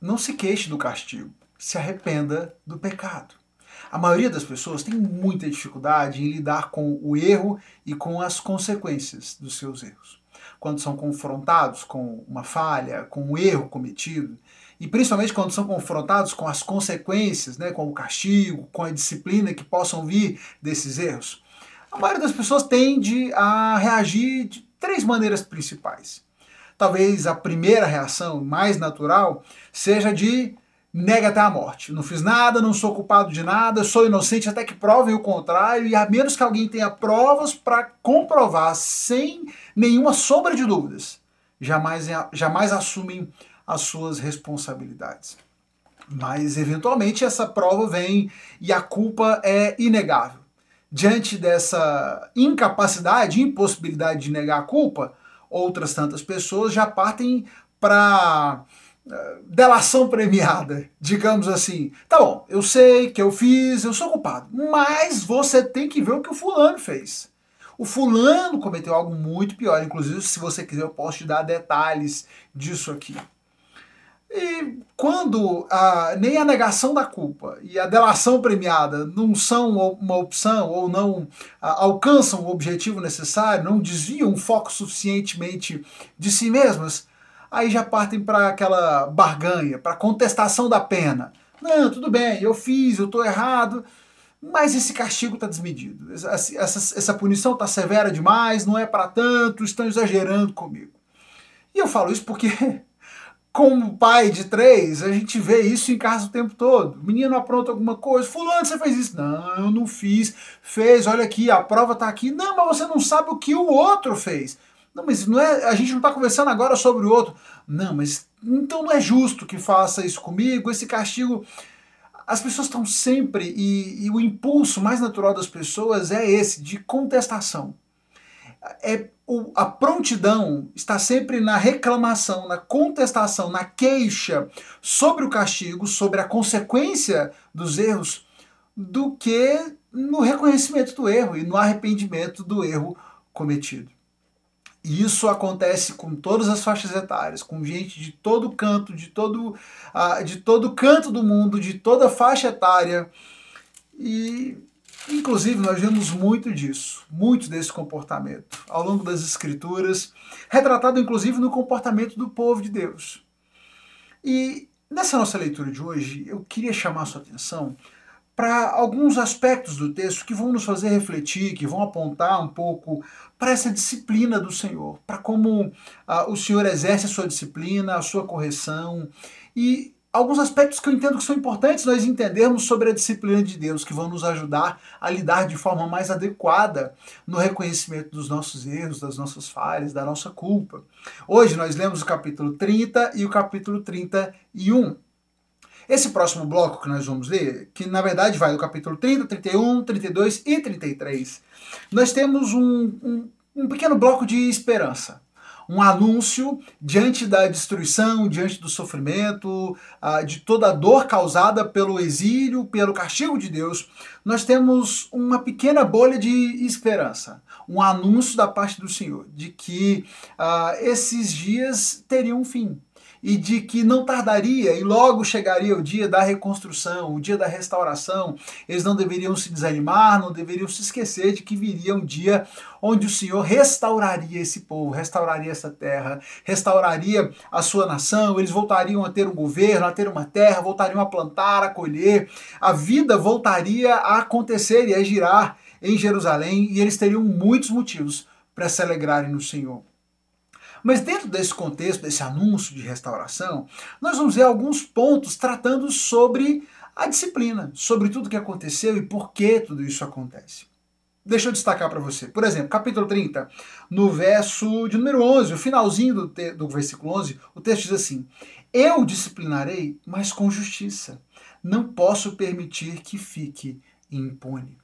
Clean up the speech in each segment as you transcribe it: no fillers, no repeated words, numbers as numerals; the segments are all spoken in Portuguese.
não se queixe do castigo, se arrependa do pecado. A maioria das pessoas tem muita dificuldade em lidar com o erro e com as consequências dos seus erros. Quando são confrontados com uma falha, com um erro cometido, e principalmente quando são confrontados com as consequências, né, com o castigo, com a disciplina que possam vir desses erros, a maioria das pessoas tende a reagir de três maneiras principais. Talvez a primeira reação, mais natural, seja de nega até a morte. Não fiz nada, não sou culpado de nada, sou inocente até que provem o contrário, e a menos que alguém tenha provas para comprovar sem nenhuma sombra de dúvidas, jamais assumem as suas responsabilidades. Mas, eventualmente, essa prova vem e a culpa é inegável. Diante dessa incapacidade, impossibilidade de negar a culpa, outras tantas pessoas já partem para delação premiada, digamos assim. Tá bom, eu sei que eu fiz, eu sou culpado, mas você tem que ver o que o fulano fez. O fulano cometeu algo muito pior, inclusive se você quiser eu posso te dar detalhes disso aqui. E quando nem a negação da culpa e a delação premiada não são uma opção ou não alcançam o objetivo necessário, não desviam o foco suficientemente de si mesmas, aí já partem para aquela barganha, para contestação da pena. Não, tudo bem, eu fiz, eu estou errado, mas esse castigo está desmedido. Essa punição está severa demais, não é para tanto, estão exagerando comigo. E eu falo isso porque, como pai de 3, a gente vê isso em casa o tempo todo. O menino apronta alguma coisa, fulano, você fez isso? Não, eu não fiz. Fez, olha aqui, a prova está aqui. Não, mas você não sabe o que o outro fez. Não, mas não é, a gente não está conversando agora sobre o outro. Não, mas então não é justo que faça isso comigo, esse castigo. As pessoas estão sempre, e o impulso mais natural das pessoas é esse, de contestação. A prontidão está sempre na reclamação, na contestação, na queixa sobre o castigo, sobre a consequência dos erros, do que no reconhecimento do erro e no arrependimento do erro cometido. E isso acontece com todas as faixas etárias, com gente de todo canto, de todo canto do mundo, de toda faixa etária. E, inclusive, nós vemos muito disso, muito desse comportamento, ao longo das Escrituras, retratado, inclusive, no comportamento do povo de Deus. E, nessa nossa leitura de hoje, eu queria chamar a sua atenção para alguns aspectos do texto que vão nos fazer refletir, que vão apontar um pouco para essa disciplina do Senhor, para como o Senhor exerce a sua disciplina, a sua correção, e alguns aspectos que eu entendo que são importantes nós entendermos sobre a disciplina de Deus, que vão nos ajudar a lidar de forma mais adequada no reconhecimento dos nossos erros, das nossas falhas, da nossa culpa. Hoje nós lemos o capítulo 30 e o capítulo 31. Esse próximo bloco que nós vamos ler, que na verdade vai do capítulo 30, 31, 32 e 33, nós temos um pequeno bloco de esperança. Um anúncio diante da destruição, diante do sofrimento, de toda a dor causada pelo exílio, pelo castigo de Deus. Nós temos uma pequena bolha de esperança, um anúncio da parte do Senhor, de que esses dias teriam um fim. E de que não tardaria e logo chegaria o dia da reconstrução, o dia da restauração. Eles não deveriam se desanimar, não deveriam se esquecer de que viria um dia onde o Senhor restauraria esse povo, restauraria essa terra, restauraria a sua nação, eles voltariam a ter um governo, a ter uma terra, voltariam a plantar, a colher, a vida voltaria a acontecer e a girar em Jerusalém, e eles teriam muitos motivos para se alegrarem no Senhor. Mas dentro desse contexto, desse anúncio de restauração, nós vamos ver alguns pontos tratando sobre a disciplina, sobre tudo o que aconteceu e por que tudo isso acontece. Deixa eu destacar para você. Por exemplo, capítulo 30, no verso de número 11, o finalzinho do versículo 11, o texto diz assim: eu disciplinarei, mas com justiça. Não posso permitir que fique impune.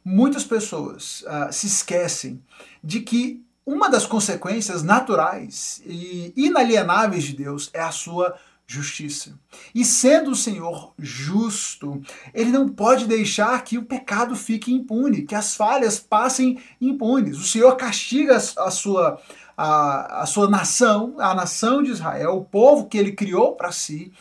Muitas pessoas se esquecem de que uma das consequências naturais e inalienáveis de Deus é a sua justiça. E sendo o Senhor justo, ele não pode deixar que o pecado fique impune, que as falhas passem impunes. O Senhor castiga a sua nação, a nação de Israel, o povo que ele criou para si,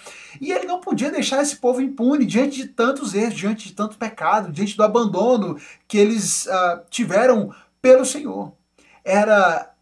e ele não podia deixar esse povo impune diante de tantos erros, diante de tanto pecado, diante do abandono que eles tiveram pelo Senhor. Era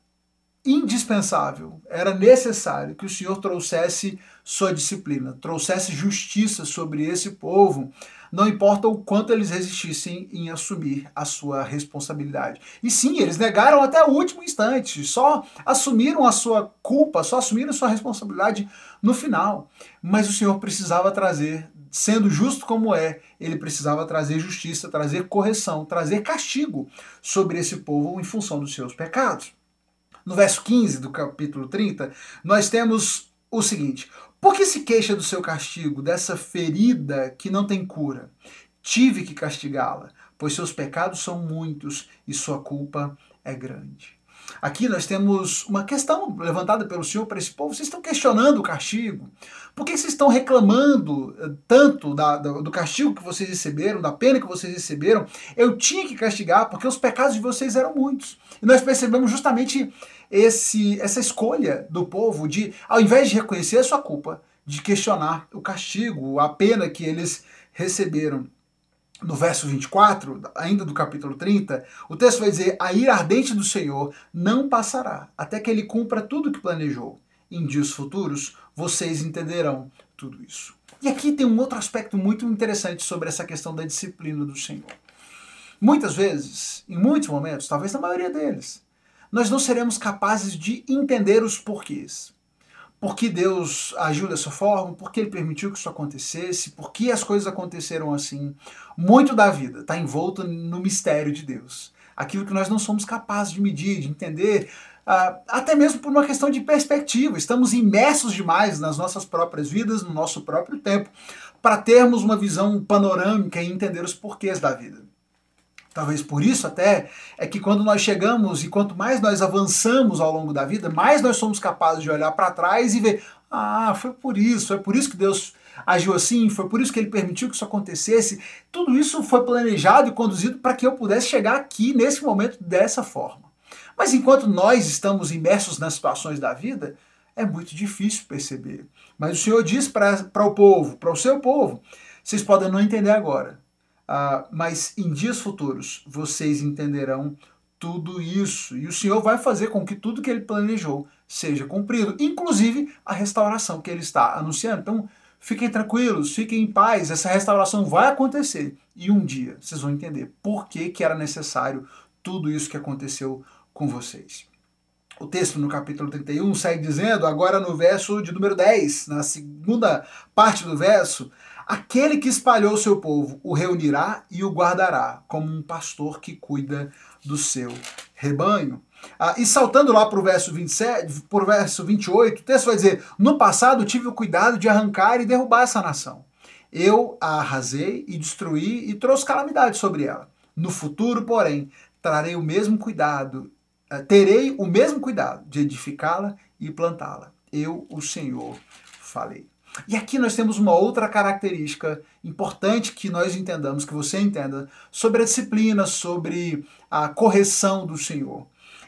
indispensável, era necessário que o Senhor trouxesse sua disciplina, trouxesse justiça sobre esse povo, não importa o quanto eles resistissem em assumir a sua responsabilidade. E sim, eles negaram até o último instante, só assumiram a sua culpa, só assumiram a sua responsabilidade no final. Mas o Senhor precisava trazer, sendo justo como é, ele precisava trazer justiça, trazer correção, trazer castigo sobre esse povo em função dos seus pecados. No verso 15 do capítulo 30, nós temos o seguinte: por que se queixa do seu castigo, dessa ferida que não tem cura? Tive que castigá-la, pois seus pecados são muitos e sua culpa é grande. Aqui nós temos uma questão levantada pelo Senhor para esse povo. Vocês estão questionando o castigo? Por que vocês estão reclamando tanto do castigo que vocês receberam, da pena que vocês receberam? Eu tinha que castigar porque os pecados de vocês eram muitos. E nós percebemos justamente essa escolha do povo de, ao invés de reconhecer a sua culpa, de questionar o castigo, a pena que eles receberam. No verso 24, ainda do capítulo 30, o texto vai dizer: a ira ardente do Senhor não passará, até que ele cumpra tudo o que planejou. Em dias futuros, vocês entenderão tudo isso. E aqui tem um outro aspecto muito interessante sobre essa questão da disciplina do Senhor. Muitas vezes, em muitos momentos, talvez na maioria deles, nós não seremos capazes de entender os porquês. Por que Deus agiu dessa forma, por que ele permitiu que isso acontecesse, por que as coisas aconteceram assim. Muito da vida está envolto no mistério de Deus. Aquilo que nós não somos capazes de medir, de entender, até mesmo por uma questão de perspectiva. Estamos imersos demais nas nossas próprias vidas, no nosso próprio tempo, para termos uma visão panorâmica e entender os porquês da vida. Talvez por isso até é que quando nós chegamos e quanto mais nós avançamos ao longo da vida, mais nós somos capazes de olhar para trás e ver: foi por isso que Deus agiu assim, foi por isso que ele permitiu que isso acontecesse. Tudo isso foi planejado e conduzido para que eu pudesse chegar aqui nesse momento dessa forma. Mas enquanto nós estamos imersos nas situações da vida, é muito difícil perceber. Mas o Senhor diz para o povo, para o seu povo: vocês podem não entender agora, mas em dias futuros vocês entenderão tudo isso. E o Senhor vai fazer com que tudo que ele planejou seja cumprido, inclusive a restauração que ele está anunciando. Então, fiquem tranquilos, fiquem em paz, essa restauração vai acontecer. E um dia vocês vão entender por que era necessário tudo isso que aconteceu com vocês. O texto no capítulo 31 segue dizendo, agora no verso de número 10, na segunda parte do verso: aquele que espalhou o seu povo o reunirá e o guardará, como um pastor que cuida do seu rebanho. E saltando lá para o verso 27, para o verso 28, o texto vai dizer: no passado tive o cuidado de arrancar e derrubar essa nação. Eu a arrasei e destruí e trouxe calamidade sobre ela. No futuro, porém, terei o mesmo cuidado de edificá-la e plantá-la. Eu, o Senhor, falei. E aqui nós temos uma outra característica importante que nós entendamos, que você entenda, sobre a disciplina, sobre a correção do Senhor.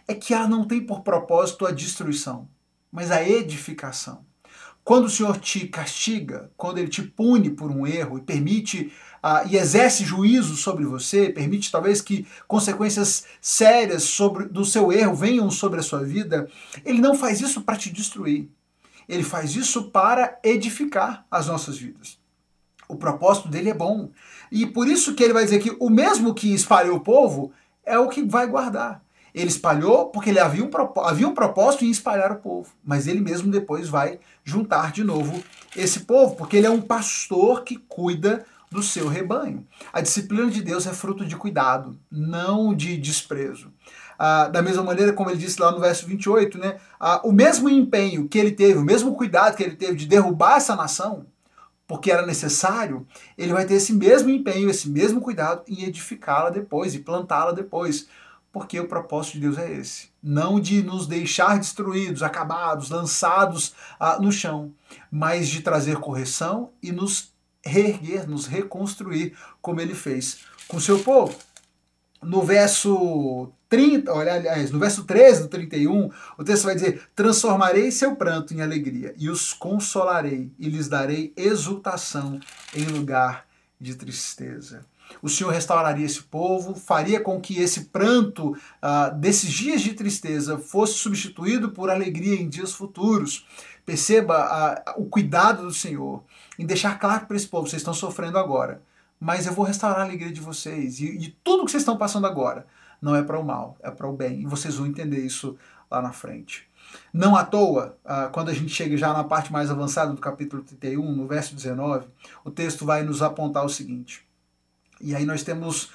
É que ela não tem por propósito a destruição, mas a edificação. Quando o Senhor te castiga, quando ele te pune por um erro e permite e exerce juízo sobre você, permite talvez que consequências sérias do seu erro venham sobre a sua vida, ele não faz isso para te destruir. Ele faz isso para edificar as nossas vidas. O propósito dele é bom. E por isso que ele vai dizer que o mesmo que espalhou o povo é o que vai guardar. Ele espalhou porque ele havia um propósito em espalhar o povo. Mas ele mesmo depois vai juntar de novo esse povo, porque ele é um pastor que cuida do seu rebanho. A disciplina de Deus é fruto de cuidado, não de desprezo. Da mesma maneira como ele disse lá no verso 28, né? O mesmo empenho que ele teve, o mesmo cuidado que ele teve de derrubar essa nação, porque era necessário, ele vai ter esse mesmo empenho, esse mesmo cuidado em edificá-la depois e plantá-la depois. porque o propósito de Deus é esse. Não de nos deixar destruídos, acabados, lançados no chão, mas de trazer correção e nos reerguer, nos reconstruir, como ele fez com o seu povo. No verso 30, olha, aliás, no verso 13 do 31, o texto vai dizer: transformarei seu pranto em alegria, e os consolarei, e lhes darei exultação em lugar de tristeza. O Senhor restauraria esse povo, faria com que esse pranto desses dias de tristeza fosse substituído por alegria em dias futuros. Perceba o cuidado do Senhor em deixar claro para esse povo: vocês estão sofrendo agora, mas eu vou restaurar a alegria de vocês. E tudo que vocês estão passando agora não é para o mal, é para o bem. E vocês vão entender isso lá na frente. Não à toa, quando a gente chega já na parte mais avançada do capítulo 31, no verso 19, o texto vai nos apontar o seguinte. E aí nós temos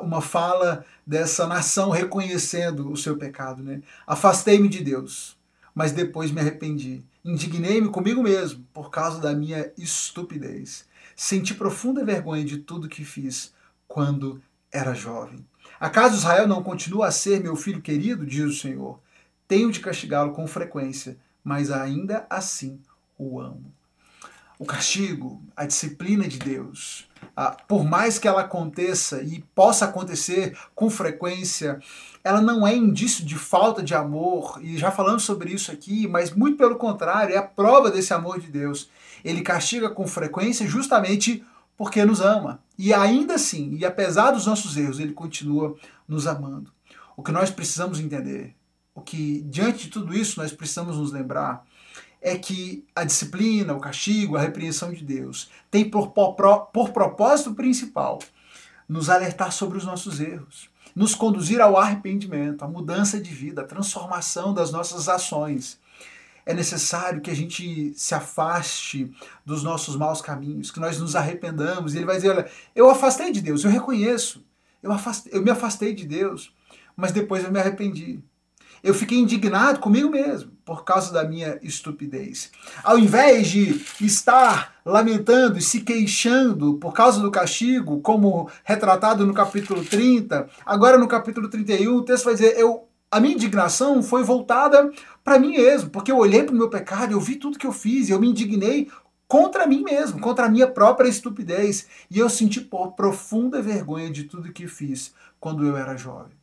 uma fala dessa nação reconhecendo o seu pecado, né? Afastei-me de Deus, mas depois me arrependi. Indignei-me comigo mesmo por causa da minha estupidez. Senti profunda vergonha de tudo que fiz quando era jovem. Acaso Israel não continua a ser meu filho querido, diz o Senhor? Tenho de castigá-lo com frequência, mas ainda assim o amo. O castigo, a disciplina de Deus, por mais que ela aconteça e possa acontecer com frequência, ela não é indício de falta de amor, e já falamos sobre isso aqui, mas muito pelo contrário, é a prova desse amor de Deus. Ele castiga com frequência justamente porque nos ama. E ainda assim, e apesar dos nossos erros, ele continua nos amando. O que nós precisamos entender, o que diante de tudo isso nós precisamos nos lembrar, é que a disciplina, o castigo, a repreensão de Deus tem por propósito principal nos alertar sobre os nossos erros, nos conduzir ao arrependimento, à mudança de vida, à transformação das nossas ações. É necessário que a gente se afaste dos nossos maus caminhos, que nós nos arrependamos. E ele vai dizer: olha, eu afastei de Deus, eu reconheço, eu me afastei de Deus, mas depois eu me arrependi. Eu fiquei indignado comigo mesmo por causa da minha estupidez. Ao invés de estar lamentando e se queixando por causa do castigo, como retratado no capítulo 30, agora no capítulo 31, o texto vai dizer: a minha indignação foi voltada para mim mesmo, porque eu olhei para o meu pecado, eu vi tudo que eu fiz, e eu me indignei contra mim mesmo, contra a minha própria estupidez, e eu senti profunda vergonha de tudo que fiz quando eu era jovem.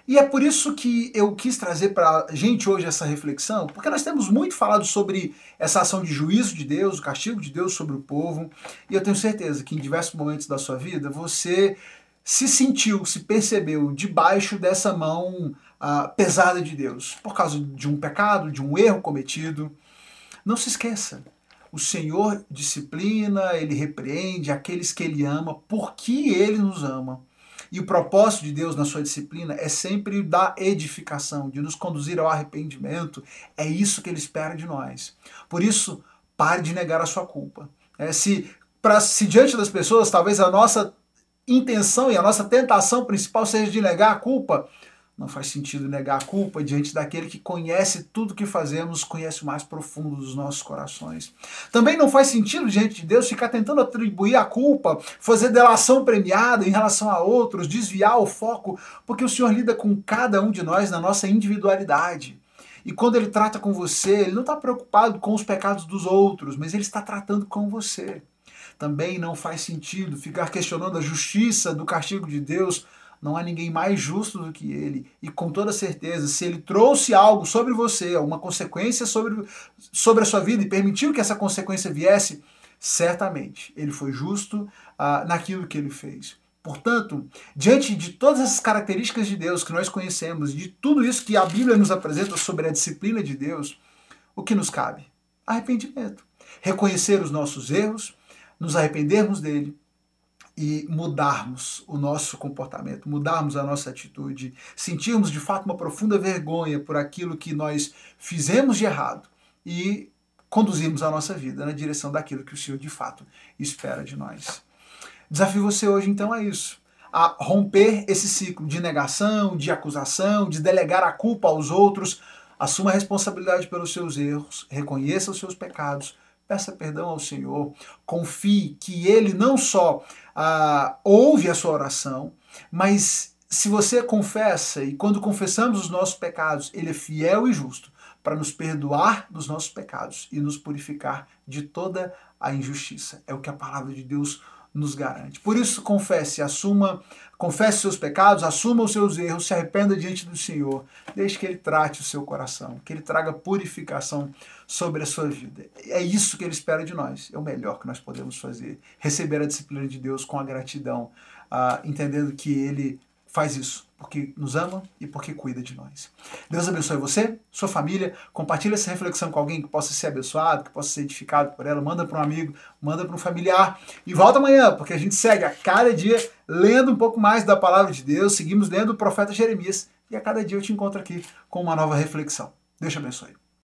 E é por isso que eu quis trazer para a gente hoje essa reflexão, porque nós temos muito falado sobre essa ação de juízo de Deus, o castigo de Deus sobre o povo, e eu tenho certeza que em diversos momentos da sua vida você se sentiu, se percebeu debaixo dessa mão pesada de Deus, por causa de um pecado, de um erro cometido. Não se esqueça, o Senhor disciplina, Ele repreende aqueles que Ele ama, porque Ele nos ama. E o propósito de Deus na sua disciplina é sempre da edificação, de nos conduzir ao arrependimento. É isso que Ele espera de nós. Por isso, pare de negar a sua culpa. Se diante das pessoas, talvez a nossa intenção e a nossa tentação principal seja de negar a culpa, não faz sentido negar a culpa diante daquele que conhece tudo que fazemos, conhece o mais profundo dos nossos corações. Também não faz sentido diante de Deus ficar tentando atribuir a culpa, fazer delação premiada em relação a outros, desviar o foco, porque o Senhor lida com cada um de nós na nossa individualidade. E quando Ele trata com você, Ele não está preocupado com os pecados dos outros, mas Ele está tratando com você. Também não faz sentido ficar questionando a justiça do castigo de Deus. Não há ninguém mais justo do que Ele. E com toda certeza, se Ele trouxe algo sobre você, alguma consequência sobre a sua vida e permitiu que essa consequência viesse, certamente Ele foi justo naquilo que Ele fez. Portanto, diante de todas essas características de Deus que nós conhecemos, de tudo isso que a Bíblia nos apresenta sobre a disciplina de Deus, o que nos cabe? Arrependimento. Reconhecer os nossos erros, nos arrependermos dele e mudarmos o nosso comportamento, mudarmos a nossa atitude, sentirmos de fato uma profunda vergonha por aquilo que nós fizemos de errado e conduzirmos a nossa vida na direção daquilo que o Senhor de fato espera de nós. Desafio você hoje então a isso, a romper esse ciclo de negação, de acusação, de delegar a culpa aos outros. Assuma a responsabilidade pelos seus erros, reconheça os seus pecados, peça perdão ao Senhor, confie que Ele não só ouve a sua oração, mas se você confessa, e quando confessamos os nossos pecados, ele é fiel e justo para nos perdoar dos nossos pecados e nos purificar de toda a injustiça. É o que a palavra de Deus nos garante. Por isso, confesse seus pecados, assuma os seus erros, se arrependa diante do Senhor, deixe que Ele trate o seu coração, que Ele traga purificação sobre a sua vida. É isso que Ele espera de nós, é o melhor que nós podemos fazer. Receber a disciplina de Deus com a gratidão, entendendo que Ele faz isso porque nos ama e porque cuida de nós. Deus abençoe você, sua família. Compartilhe essa reflexão com alguém que possa ser abençoado, que possa ser edificado por ela. Manda para um amigo, manda para um familiar. E volta amanhã, porque a gente segue a cada dia lendo um pouco mais da palavra de Deus. Seguimos lendo o profeta Jeremias. E a cada dia eu te encontro aqui com uma nova reflexão. Deus te abençoe.